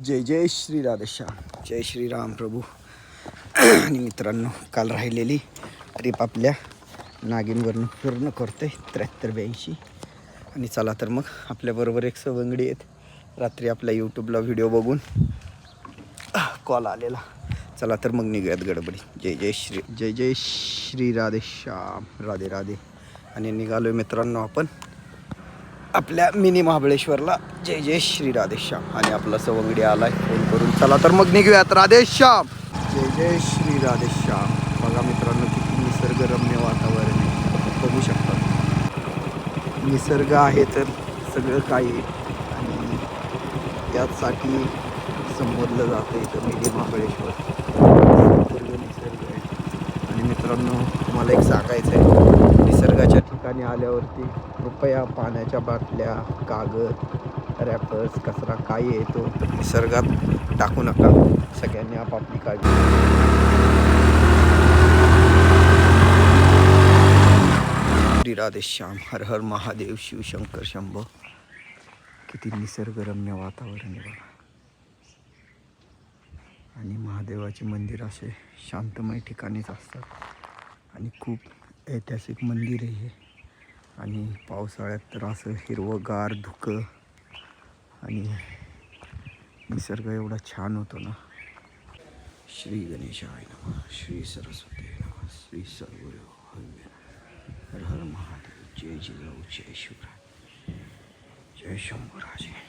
जय जय श्री राधेश्याम, जय श्रीराम प्रभू. आणि मित्रांनो, काल राहिलेली ट्रिप आपल्या नागिनवरनं पूर्ण करतोय 73-82. आणि चला तर मग आपल्याबरोबर एक सवंगडी आहेत. रात्री आपल्या यूट्यूबला व्हिडिओ बघून कॉल आलेला. चला तर मग निघूयात गडबडी. जय जय श्री राधेश्याम, राधे राधे. आणि निघालोय मित्रांनो आपण आपल्या मिनी महाबळेश्वरला. जय जय श्री राधेश्याम. आणि आपला सवंगडी आलाय फोन करून. चला तर मग निघूयात. राधेश्याम, जय जय श्री राधेश्याम. बघा मित्रांनो, किती निसर्गरम्य वातावरण आहे, बघू शकता. निसर्ग आहे तर सगळं काही आहे. आणि त्याचसाठी संबोधलं जातं इथं मिनी महाबळेश्वर. निसर्ग आहे. आणि मित्रांनो, तुम्हाला एक सांगायचं आहे, निसर्गाच्या ठिकाणी आल्यावरती कृपया पाण्याच्या बाटल्या, कागद, रॅपर्स, कचरा काही येतो तर निसर्गात टाकू नका. सगळ्यांनी आपापली काळजी. श्री राधेश्याम, हर हर महादेव, शिवशंकर शंभो. किती निसर्गरम्य वातावरण आहे बघा. आणि महादेवाचे मंदिर असे शांतमय ठिकाणीच असतात. आणि खूप ऐतिहासिक मंदिर आहे हे. आणि पावसाळ्यात तर असं हिरवंगार धुकं आणि निसर्ग एवढा छान होतो ना. श्री गणेशाय नमः, श्री सरस्वती नमः, श्री सर्वदेव. हर हर महादेव, जय जिजाऊ, जय शिवराय, जय शंभूराजे.